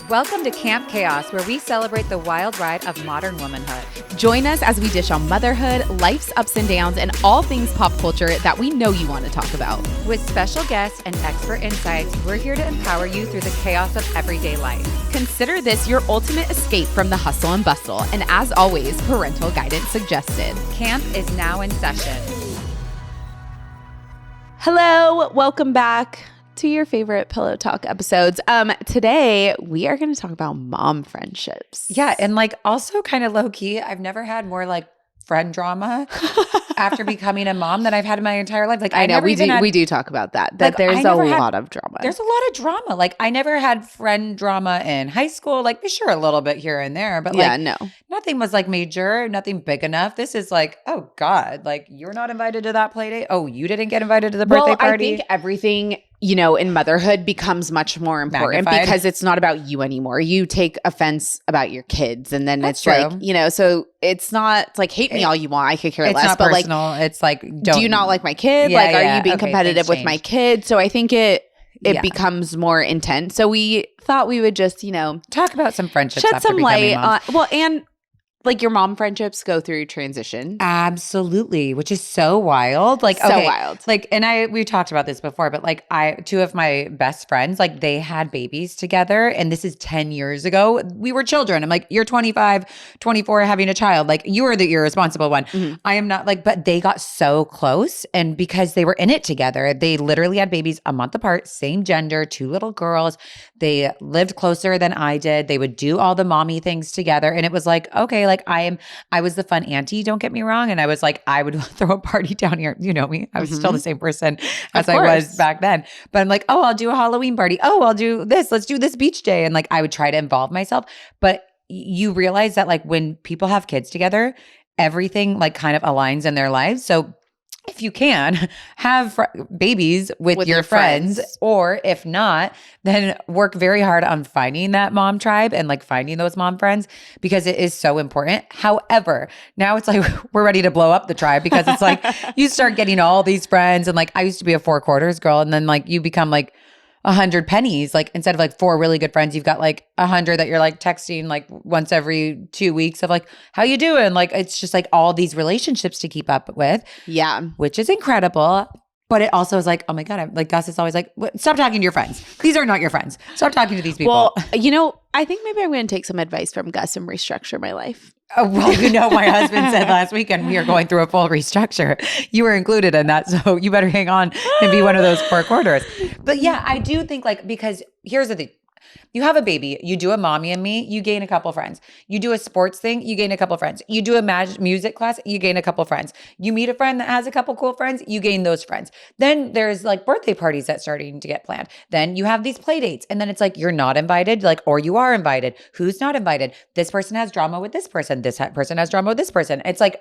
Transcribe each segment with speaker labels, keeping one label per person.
Speaker 1: Welcome to Camp Chaos, where we celebrate the wild ride of modern womanhood.
Speaker 2: Join us as we dish on motherhood, life's ups and downs, and all things pop culture that we know you want to talk about.
Speaker 1: With special guests and expert insights, we're here to empower you through the chaos of everyday life.
Speaker 2: Consider this your ultimate escape from the hustle and bustle. And as always, parental guidance suggested.
Speaker 1: Camp is now in session.
Speaker 2: Hello, welcome back to your favorite Pillow Talk episodes. Today we are going to talk about mom friendships.
Speaker 1: Yeah, and like also kind of low key, I've never had more like friend drama after becoming a mom than I've had in my entire life. Like
Speaker 2: I know we do talk about that like, there's a lot of drama.
Speaker 1: There's a lot of drama. Like I never had friend drama in high school. Like sure, a little bit here and there, but like nothing was like major, nothing big enough. This is like, oh God, like you're not invited to that play date. Oh, you didn't get invited to the birthday party.
Speaker 2: I think everything, in motherhood becomes much more important because it's not about you anymore. You take offense about your kids, and then it's true. Like, so it's not it's like hate me all you want. I could care less.
Speaker 1: Not
Speaker 2: but
Speaker 1: personal. Like, it's like,
Speaker 2: do you not like my kid? Like, are you being competitive with my kid? So I think it becomes more intense. So we thought we would just,
Speaker 1: talk about some friendships,
Speaker 2: shed some light on. Well, and like your mom friendships go through transition.
Speaker 1: Absolutely, which is so wild. Like so wild. Like, and we talked about this before, but like two of my best friends, like they had babies together, and this is 10 years ago. We were children. I'm like, you're 25, 24 having a child. Like you are the irresponsible one. Mm-hmm. I am not but they got so close, and because they were in it together, they literally had babies a month apart, same gender, 2 little girls. They lived closer than I did. They would do all the mommy things together, and it was like, okay, like I was the fun auntie, don't get me wrong. And I was like, I would throw a party down here. You know me. I was still the same person as I was back then. But I'm like, oh, I'll do a Halloween party. Oh, I'll do this. Let's do this beach day. And like, I would try to involve myself. But you realize that like when people have kids together, everything like kind of aligns in their lives. So if you can, have babies with your friends, or if not, then work very hard on finding that mom tribe and like finding those mom friends, because it is so important. However, now it's like we're ready to blow up the tribe, because it's like you start getting all these friends, and like I used to be a 4 quarters girl, and then like you become like 100 pennies. Like instead of like 4 really good friends, you've got like 100 that you're like texting like once every 2 weeks of like, how you doing? Like it's just like all these relationships to keep up with. Yeah. Which is incredible. But it also is like, oh my God, I'm like, Gus is always like, stop talking to your friends. These are not your friends. Stop talking to these people.
Speaker 2: Well, I think maybe I'm going to take some advice from Gus and restructure my life.
Speaker 1: Oh, well, my husband said last weekend we are going through a full restructure. You were included in that, so you better hang on and be one of those 4 quarters. But yeah, I do think like, because here's the thing. You have a baby, you do a mommy and me, you gain a couple friends. You do a sports thing, you gain a couple friends. You do a music class, you gain a couple friends. You meet a friend that has a couple cool friends, you gain those friends. Then there's like birthday parties that's starting to get planned. Then you have these play dates, and then it's like you're not invited, like, or you are invited. Who's not invited? This person has drama with this person. This person has drama with this person. It's like,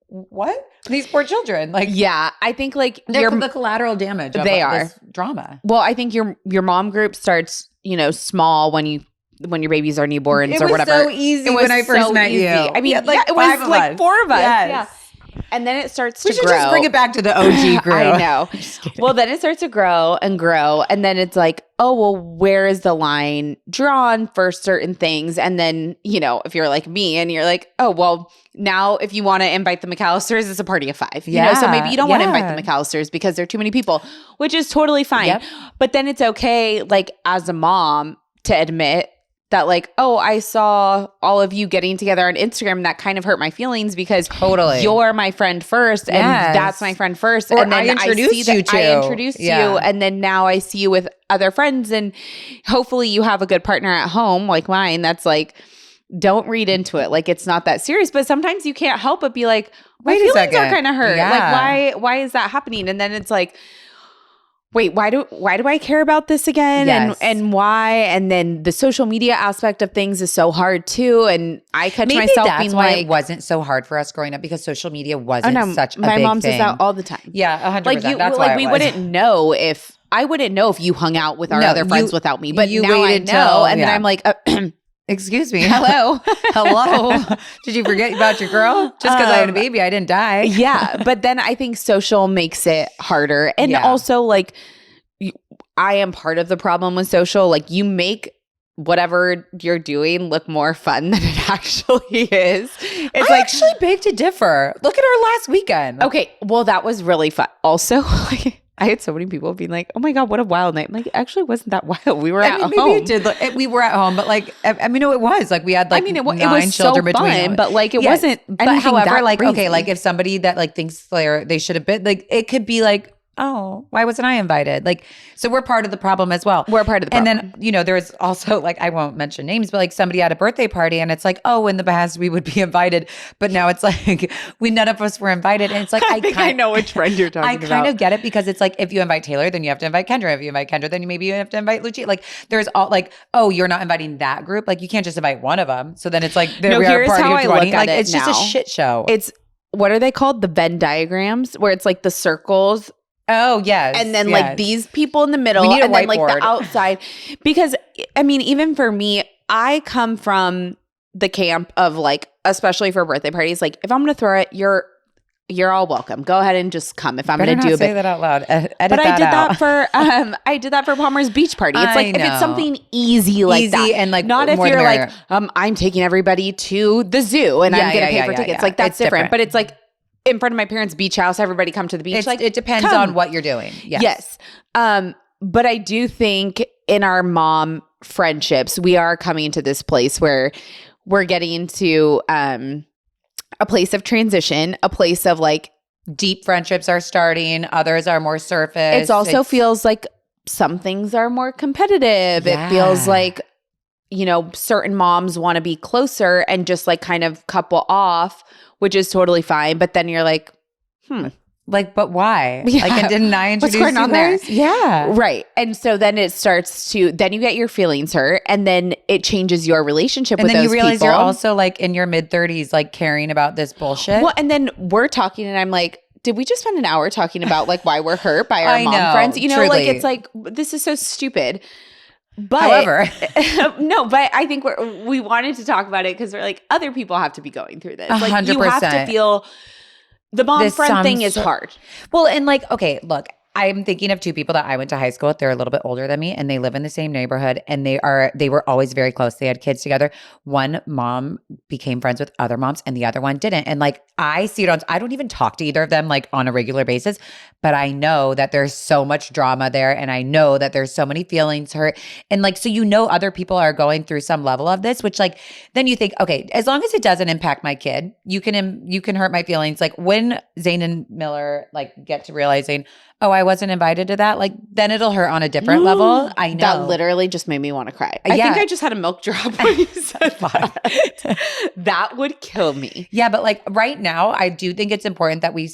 Speaker 1: what? These poor children. Like,
Speaker 2: yeah, I think like
Speaker 1: they're the collateral damage of this drama.
Speaker 2: Well, I think your mom group starts, small when your babies are newborns or whatever.
Speaker 1: It was so easy when I first met you.
Speaker 2: I mean, it was like 4 of us. Yes. Yeah. And then it starts to grow. We should
Speaker 1: just bring it back to the OG crew.
Speaker 2: I know. Well, then it starts to grow and grow. And then it's like, oh, well, where is the line drawn for certain things? And then, if you're like me and you're like, oh, well, now if you want to invite the McAllisters, it's a party of 5. So maybe you don't want to invite the McAllisters because there are too many people, which is totally fine. Yep. But then it's okay, like as a mom, to admit that like, oh, I saw all of you getting together on Instagram, and that kind of hurt my feelings because you're my friend first, and that's my friend first.
Speaker 1: Or
Speaker 2: and then I introduced you, and then now I see you with other friends, and hopefully you have a good partner at home like mine that's like, don't read into it. Like it's not that serious, but sometimes you can't help but be like, my feelings are kind of hurt. Yeah. Like why is that happening? And then it's like, wait, why do I care about this again?
Speaker 1: Yes.
Speaker 2: And why? And then the social media aspect of things is so hard too. And I catch myself being like,
Speaker 1: it wasn't so hard for us growing up because social media wasn't such a big thing.
Speaker 2: My mom says that all the time.
Speaker 1: Yeah, 100%.
Speaker 2: Like
Speaker 1: that's why
Speaker 2: we wouldn't know if you hung out with our other friends without me. But now I know. And then I'm like,
Speaker 1: excuse me.
Speaker 2: Hello.
Speaker 1: Hello. Did you forget about your girl? Just because I had a baby, I didn't die.
Speaker 2: Yeah. But then I think social makes it harder. And also like I am part of the problem with social. Like you make whatever you're doing look more fun than it actually is. It's
Speaker 1: I actually beg to differ. Look at our last weekend.
Speaker 2: Okay, well, that was really fun. Also, like, I had so many people being like, "Oh my god, what a wild night!" I'm like, actually, wasn't that wild? We were at home.
Speaker 1: Maybe it did. We were at home, but like, I mean, no, it was like we had like
Speaker 2: it
Speaker 1: 9
Speaker 2: was
Speaker 1: children
Speaker 2: so
Speaker 1: between
Speaker 2: fun, but like it wasn't.
Speaker 1: But however,
Speaker 2: that
Speaker 1: like,
Speaker 2: crazy.
Speaker 1: okay, like if somebody that like thinks they should have been like, it could be like, oh, why wasn't I invited? Like, so we're part of the problem as well.
Speaker 2: We're part of the problem.
Speaker 1: And then, there's also like, I won't mention names, but like somebody had a birthday party and it's like, oh, in the past we would be invited. But now it's like, none of us were invited. And it's like,
Speaker 2: I know which friend you're talking about.
Speaker 1: I kind of get it because it's like, if you invite Taylor, then you have to invite Kyndra. If you invite Kyndra, then maybe you have to invite Lucia. Like there's all like, oh, you're not inviting that group. Like you can't just invite one of them. So then it's like, we are a party of 20. Like it's just a shit show.
Speaker 2: It's, what are they called? The Venn diagrams, where it's like the circles.
Speaker 1: Oh, yes.
Speaker 2: And then like these people in the middle
Speaker 1: and
Speaker 2: then like the outside. Because I mean, even for me, I come from the camp of like, especially for birthday parties, like if I'm going to throw it, you're all welcome. Go ahead and just come if I'm going to do a bit.
Speaker 1: Say that out loud. Edit
Speaker 2: but I did that for I did that for Palmer's beach party. It's like if it's something easy like that,
Speaker 1: and like
Speaker 2: not if you're like I'm taking everybody to the zoo and I'm going to pay for tickets. Like that's different. But it's like in front of my parents' beach house, everybody come to the beach. Like
Speaker 1: it depends on what you're doing.
Speaker 2: Yes. But I do think in our mom friendships, we are coming to this place where we're getting to a place of transition, a place of like
Speaker 1: deep friendships are starting. Others are more surface.
Speaker 2: It also feels like some things are more competitive.
Speaker 1: Yeah.
Speaker 2: It feels like, certain moms want to be closer and just like kind of couple off, which is totally fine. But then you're like,
Speaker 1: Like, but why?
Speaker 2: Yeah.
Speaker 1: Like, didn't I introduce
Speaker 2: What's going on there?
Speaker 1: Yeah.
Speaker 2: Right. And so then it starts to, then you get your feelings hurt and then it changes your relationship with those people.
Speaker 1: And then you realize you're also like in your mid-30s, like caring about this bullshit.
Speaker 2: Well, and then we're talking and I'm like, did we just spend an hour talking about like why we're hurt by our mom friends?
Speaker 1: Truly.
Speaker 2: Like it's like, this is so stupid. But
Speaker 1: however,
Speaker 2: no, but I think we wanted to talk about it because we're like, other people have to be going through this. Like
Speaker 1: 100%.
Speaker 2: you have to feel the mom friend thing is hard.
Speaker 1: Well, and like, okay, look, I'm thinking of 2 people that I went to high school with. They're a little bit older than me and they live in the same neighborhood and they were always very close. They had kids together. One mom became friends with other moms and the other one didn't. And like, I see it I don't even talk to either of them like on a regular basis, but I know that there's so much drama there and I know that there's so many feelings hurt. And like, so other people are going through some level of this, which like, then you think, okay, as long as it doesn't impact my kid, you can hurt my feelings. Like when Zane and Miller like get to realizing, oh, I wasn't invited to that, like then it'll hurt on a different level. I know.
Speaker 2: That literally just made me want to cry. I think I just had a milk drop when you said that. That would kill me.
Speaker 1: Yeah, but like right now, I do think it's important that we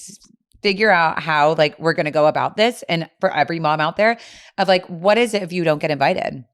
Speaker 1: figure out how like we're going to go about this. And for every mom out there of like, what is it if you don't get invited?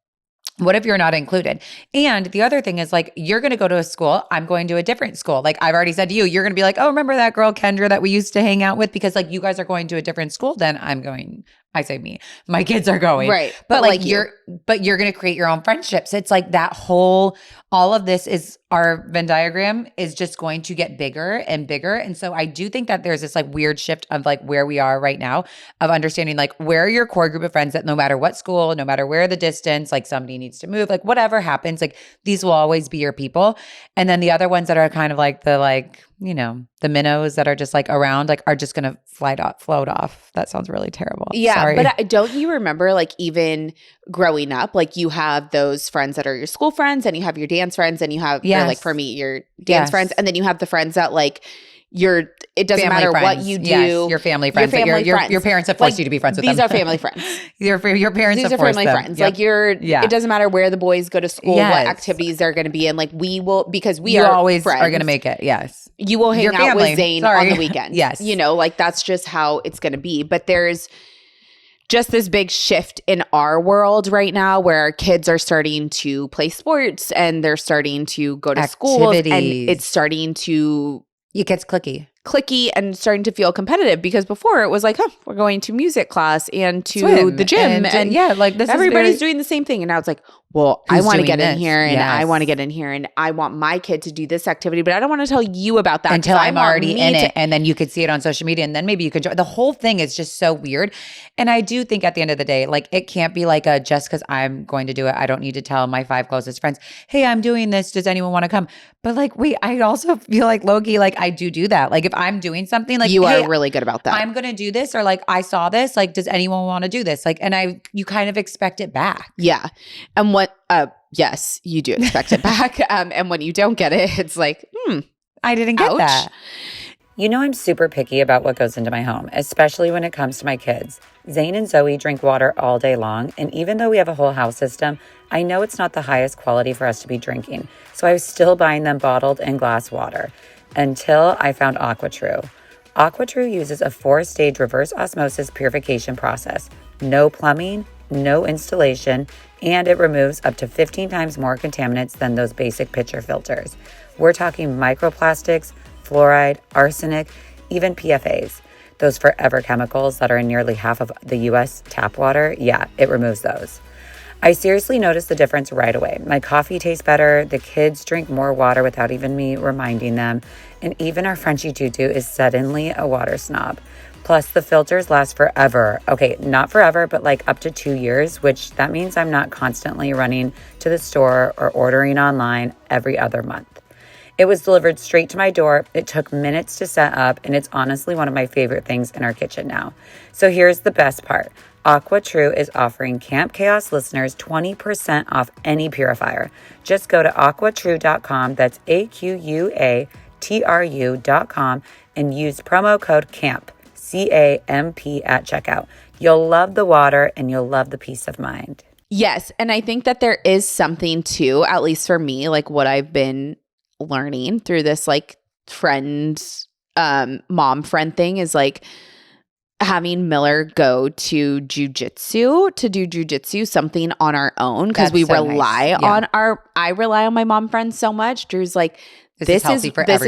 Speaker 1: What if you're not included? And the other thing is like, you're going to go to a school. I'm going to a different school. Like I've already said to you, you're going to be like, oh, remember that girl Kyndra that we used to hang out with? Because like you guys are going to a different school. Then I'm going, I say me, my kids are going.
Speaker 2: Right.
Speaker 1: But like you're going to create your own friendships. It's like that whole, all of this is our Venn diagram is just going to get bigger and bigger. And so I do think that there's this like weird shift of like where we are right now of understanding like where are your core group of friends that no matter what school, no matter where the distance, like somebody needs to move, like whatever happens, like these will always be your people. And then the other ones that are kind of like the minnows that are just like around, like are just going to float off. That sounds really terrible.
Speaker 2: Yeah.
Speaker 1: Sorry.
Speaker 2: But don't you remember like even growing up, like you have those friends that are your school friends and you have your dance friends and you have, or like for me, your dance friends. And then you have the friends that like it doesn't
Speaker 1: family
Speaker 2: matter
Speaker 1: friends.
Speaker 2: what you do.
Speaker 1: Yes, your family friends. Your parents have forced
Speaker 2: like,
Speaker 1: you to be friends with
Speaker 2: these
Speaker 1: them.
Speaker 2: are family friends.
Speaker 1: Your parents
Speaker 2: These
Speaker 1: have
Speaker 2: are
Speaker 1: forced
Speaker 2: family
Speaker 1: them.
Speaker 2: friends.
Speaker 1: Yep.
Speaker 2: Like it doesn't matter where the boys go to school, what activities they're going to be in. Like we will, because we are
Speaker 1: always
Speaker 2: friends,
Speaker 1: are going to make it. Yes.
Speaker 2: You will hang out with Zane on the weekend.
Speaker 1: Yes.
Speaker 2: Like that's just how it's going to be. But there's just this big shift in our world right now where our kids are starting to play sports and they're starting to go to school and it's starting to
Speaker 1: it gets clicky
Speaker 2: and starting to feel competitive because before it was like, we're going to music class and to
Speaker 1: swim
Speaker 2: the gym and
Speaker 1: like this
Speaker 2: everybody's doing the same thing. And now it's like, well, I want to
Speaker 1: doing
Speaker 2: get in
Speaker 1: this?
Speaker 2: here and I
Speaker 1: Yes.
Speaker 2: want to get in here and I want my kid to do this activity, but I don't want to tell you about that
Speaker 1: Until
Speaker 2: 'cause I
Speaker 1: I'm
Speaker 2: want
Speaker 1: already
Speaker 2: me
Speaker 1: in
Speaker 2: to-
Speaker 1: it, and then you could see it on social media, and then maybe you could join. The whole thing is just so weird. And I do think at the end of the day, like it can't be like a just because I'm going to do it, I don't need to tell my 5 closest friends, hey, I'm doing this. Does anyone want to come? But like, wait, I also feel like Loki, like I do that. Like if I'm doing something, like
Speaker 2: You
Speaker 1: hey,
Speaker 2: are really good about that.
Speaker 1: I'm gonna do this, or like I saw this. Like, does anyone want to do this? Like, and you kind of expect it back.
Speaker 2: Yeah. And yes, you do expect it back. And when you don't get it, it's like,
Speaker 1: I didn't get
Speaker 2: ouch.
Speaker 1: that. You know, I'm super picky about what goes into my home, especially when it comes to my kids. Zane and Zoe drink water all day long, and even though we have a whole house system, I know it's not the highest quality for us to be drinking. So I was still buying them bottled and glass water until I found AquaTrue. AquaTrue uses a 4-stage reverse osmosis purification process. No plumbing, no installation, and it removes up to 15 times more contaminants than those basic pitcher filters. We're talking microplastics, fluoride, arsenic, even PFAs. Those forever chemicals that are in nearly half of the US tap water, yeah, it removes those. I seriously noticed the difference right away. My coffee tastes better, the kids drink more water without even me reminding them, and even our Frenchie Tutu is suddenly a water snob. Plus, the filters last forever. Okay, not forever, but like up to 2 years, which that means I'm not constantly running to the store or ordering online every other month. It was delivered straight to my door. It took minutes to set up, and it's honestly one of my favorite things in our kitchen now. So here's the best part. AquaTrue is offering Camp Chaos listeners 20% off any purifier. Just go to aquatrue.com, that's AQUATRU.com, and use promo code CAMP, CAMP at checkout. You'll love the water, and you'll love the peace of mind.
Speaker 2: Yes. And I think that there is something too, at least for me, like what I've been learning through this like mom friend thing is like having Miller go to do jujitsu, something on our own, because we rely on I rely on my mom friends so much. Drew's like, this is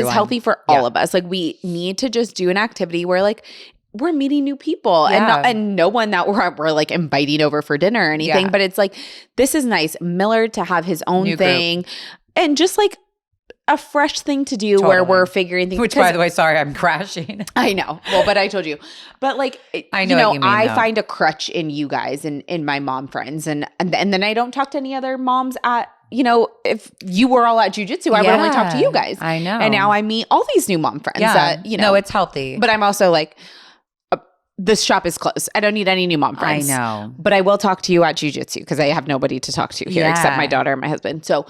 Speaker 2: healthy for all of us. Like we need to just do an activity where like we're meeting new people and no one that we're like inviting over for dinner or anything, but it's like, this is nice. Miller to have his own new thing and just like a fresh thing to do where we're figuring things.
Speaker 1: Which, by the way, sorry, I'm crashing.
Speaker 2: I know. Well, but I told you. But like,
Speaker 1: I know what you mean,
Speaker 2: I find a crutch in you guys and in my mom friends. And then I don't talk to any other moms at, if you were all at jujitsu, I would only talk to you guys.
Speaker 1: I know.
Speaker 2: And now I meet all these new mom friends that,
Speaker 1: No, it's healthy.
Speaker 2: But I'm also like, this shop is closed. I don't need any new mom friends.
Speaker 1: I know.
Speaker 2: But I will talk to you at jujitsu because I have nobody to talk to here except my daughter and my husband. So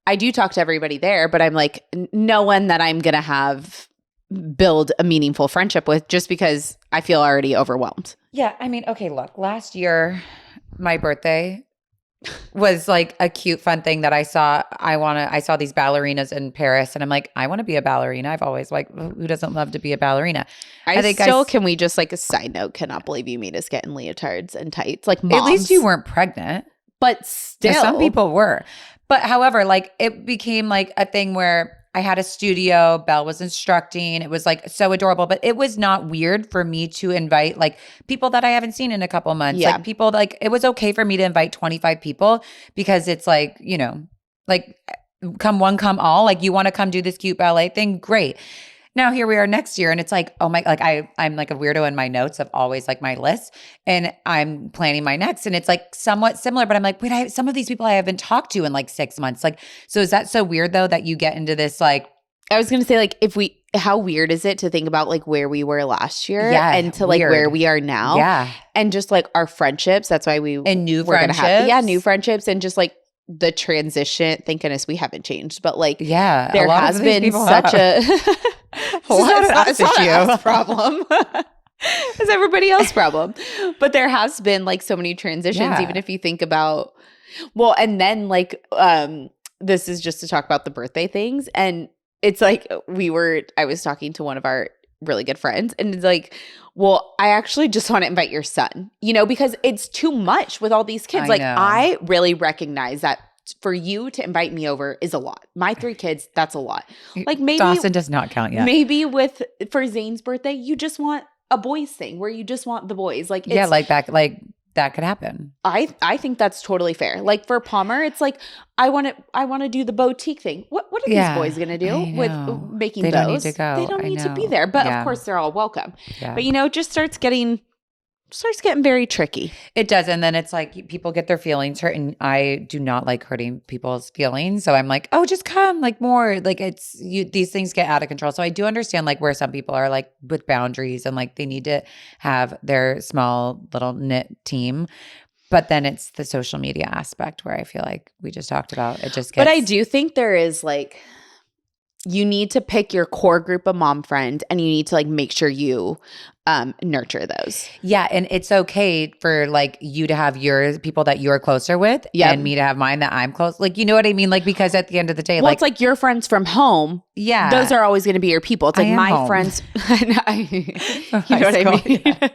Speaker 2: I do talk to everybody there, but I'm like, no one that I'm going to build a meaningful friendship with just because I feel already overwhelmed.
Speaker 1: Yeah. I mean, okay, look, last year, my birthday was like a cute, fun thing that I saw. I saw these ballerinas in Paris and I'm like, I want to be a ballerina. I've always like, who doesn't love to be a ballerina?
Speaker 2: Can we just like a side note, cannot believe you made us get in leotards and tights. Like moms.
Speaker 1: At least you weren't pregnant.
Speaker 2: But still.
Speaker 1: Some people were. But however, like it became like a thing where I had a studio, Belle was instructing. It was like so adorable, but it was not weird for me to invite like people that I haven't seen in a couple months.
Speaker 2: Yeah.
Speaker 1: Like people like it was okay for me to invite 25 people because it's like, like come one, come all. Like you want to come do this cute ballet thing? Great. Now here we are next year and it's like, oh my, like I'm like a weirdo in my notes of always like my list and I'm planning my next and it's like somewhat similar, but I'm like, wait, some of these people I haven't talked to in like 6 months. Like, so is that so weird though, that you get into this like,
Speaker 2: I was going to say like, how weird is it to think about like where we were last year and to like where we are now?
Speaker 1: Yeah.
Speaker 2: And just like our friendships. That's why
Speaker 1: new friendships.
Speaker 2: New friendships and just like the transition. Thank goodness we haven't changed, but like,
Speaker 1: there
Speaker 2: has been such a
Speaker 1: it's not an us
Speaker 2: problem. It's everybody else's problem. But there has been like so many transitions, even if you think about, well, and then like, this is just to talk about the birthday things. And it's like, I was talking to one of our really good friends and it's like, well, I actually just want to invite your son, because it's too much with all these kids. I really recognize that for you to invite me over is a lot. My 3 kids, that's a lot. Like maybe
Speaker 1: Dawson does not count yet.
Speaker 2: Maybe for Zane's birthday, you just want a boys thing where you just want the boys. Like
Speaker 1: like back, like that could happen.
Speaker 2: I think that's totally fair. Like for Palmer, it's like I want to do the boutique thing. What are these boys going to do with making
Speaker 1: they
Speaker 2: bows?
Speaker 1: Don't need to go.
Speaker 2: They don't need to be there. But of course they're all welcome.
Speaker 1: Yeah.
Speaker 2: But it just starts getting very tricky.
Speaker 1: It does. And then it's like people get their feelings hurt, and I do not like hurting people's feelings. So I'm like, oh, just come, like more. Like these things get out of control. So I do understand like where some people are like with boundaries and like they need to have their small little knit team. But then it's the social media aspect where I feel like we just talked about. It just gets.
Speaker 2: But I do think there is like, you need to pick your core group of mom friends, and you need to like make sure you nurture those.
Speaker 1: Yeah. And it's okay for like you to have your people that you're closer with and me to have mine that I'm close. Like, you know what I mean? Like, because at the end of the day,
Speaker 2: well, it's like your friends from home.
Speaker 1: Yeah.
Speaker 2: Those are always going to be your people. It's like my friends. You know what I mean?
Speaker 1: Yeah.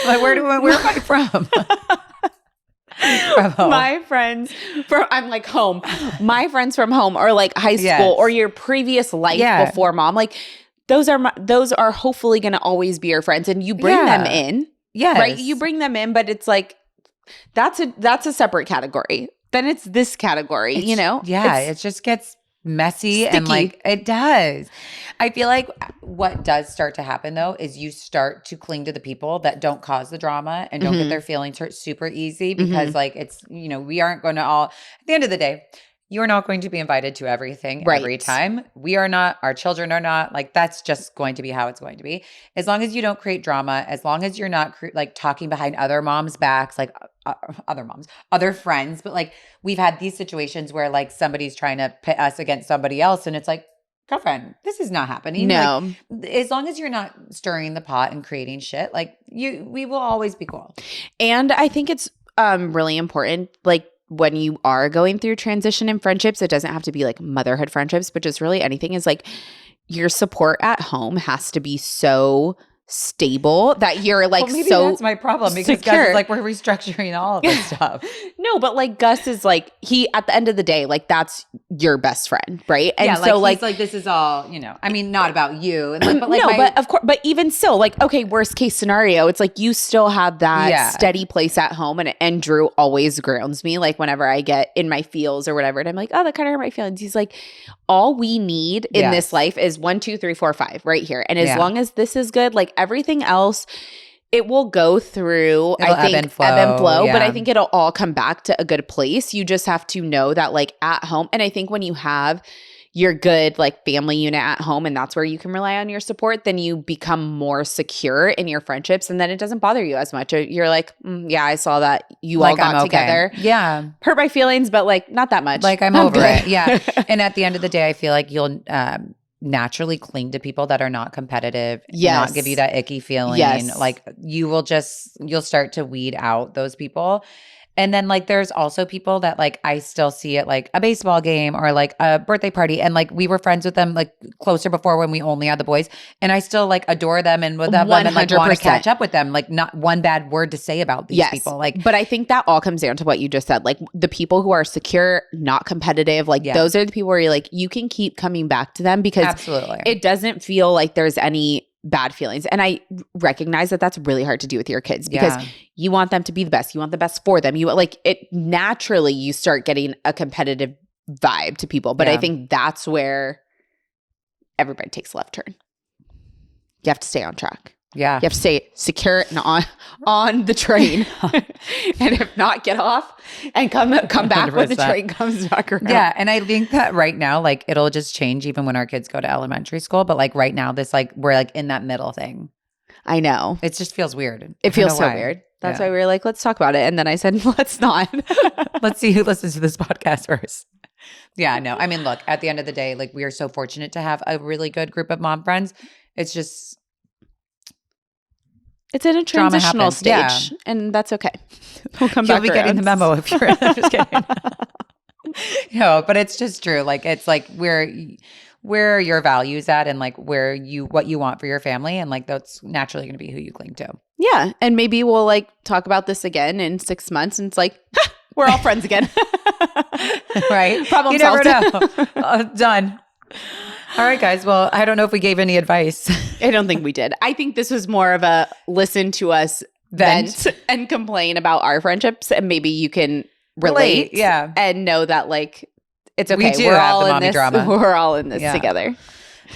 Speaker 1: Like, where am I from?
Speaker 2: My friends from I'm like home. My friends from home or like high school or your previous life before mom. Like those are hopefully going to always be your friends, and you bring them in.
Speaker 1: Yes.
Speaker 2: Right? You bring them in, but it's like that's a separate category. Then it's this category,
Speaker 1: Yeah, it just gets messy sticky. And like it does. I feel like what does start to happen though is you start to cling to the people that don't cause the drama and don't get their feelings hurt super easy, because like it's, we aren't going to all, at the end of the day, you're not going to be invited to everything every time. We are not, our children are not, like that's just going to be how it's going to be. As long as you don't create drama, as long as you're not like talking behind other moms' backs, like other friends. But like we've had these situations where like somebody's trying to pit us against somebody else, and it's like, girlfriend, this is not happening.
Speaker 2: No.
Speaker 1: Like, as long as you're not stirring the pot and creating shit, like we will always be cool.
Speaker 2: And I think it's really important, like, when you are going through transition in friendships, it doesn't have to be like motherhood friendships, but just really anything, is like your support at home has to be so stable that you're like,
Speaker 1: well, maybe that's my problem, because
Speaker 2: secure.
Speaker 1: Gus is like, we're restructuring all of this stuff.
Speaker 2: No, but like Gus is like, he at the end of the day, like that's your best friend, right? And so
Speaker 1: like this is all, I mean, not about you, and like, but like
Speaker 2: no, but of course, but even still, like, okay, worst case scenario, it's like you still have that steady place at home, and Drew always grounds me, like whenever I get in my feels or whatever, and I'm like, oh, that kind of hurt my feelings. He's like, all we need in this life is 1, 2, 3, 4, 5 right here, and as long as this is good, like everything else, it will go through, I think, ebb and flow, but I think it'll all come back to a good place. You just have to know that like at home, and I think when you have your good like family unit at home, and that's where you can rely on your support, then you become more secure in your friendships, and then it doesn't bother you as much. You're like, yeah, I saw that you like, all got together.
Speaker 1: Yeah.
Speaker 2: Hurt my feelings, but like not that much.
Speaker 1: Like I'm over it. Yeah. And at the end of the day, I feel like you'll naturally cling to people that are not competitive, not give you that icky feeling. Like you'll start to weed out those people. And then like there's also people that like I still see at like a baseball game or like a birthday party, and like we were friends with them like closer before when we only had the boys, and I still like adore them and with them and like want to catch up with them. Like not one bad word to say about these people. Like,
Speaker 2: but I think that all comes down to what you just said. Like the people who are secure, not competitive, like those are the people where you're like, you can keep coming back to them, because it doesn't feel like there's any bad feelings. And I recognize that that's really hard to do with your kids, because you want them to be the best. You want the best for them. You like it naturally, you start getting a competitive vibe to people. But I think that's where everybody takes a left turn. You have to stay on track.
Speaker 1: Yeah.
Speaker 2: You have to stay secure and on the train. And if not, get off and come back 100%. When the train comes back around.
Speaker 1: Yeah. And I think that right now, like it'll just change even when our kids go to elementary school. But like right now, this like we're like in that middle thing.
Speaker 2: I know.
Speaker 1: It just feels weird.
Speaker 2: It feels so weird. That's why we were like, let's talk about it. And then I said, let's not.
Speaker 1: Let's see who listens to this podcast first. Yeah, no. I mean, look, at the end of the day, like we are so fortunate to have a really good group of mom friends. It's just
Speaker 2: it's in a transitional stage, and that's okay. We'll come back.
Speaker 1: You'll be getting the memo if you're I'm just kidding. No, but it's just true. Like it's like where are your values at, and like what you want for your family, and like that's naturally going to be who you cling to.
Speaker 2: Yeah, and maybe we'll like talk about this again in 6 months, and it's like we're all friends again,
Speaker 1: right?
Speaker 2: Problem
Speaker 1: you
Speaker 2: solved.
Speaker 1: Never know. Done. All right, guys. Well, I don't know if we gave any advice.
Speaker 2: I don't think we did. I think this was more of a listen to us vent and complain about our friendships, and maybe you can relate and know that like it's okay. We're all in this. Drama. We're all in this together.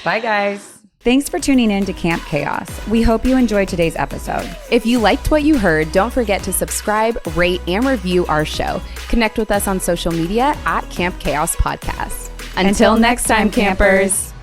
Speaker 1: Bye, guys.
Speaker 3: Thanks for tuning in to Camp Chaos. We hope you enjoyed today's episode.
Speaker 2: If you liked what you heard, don't forget to subscribe, rate, and review our show. Connect with us on social media at Camp Chaos Podcast. Until next time, campers.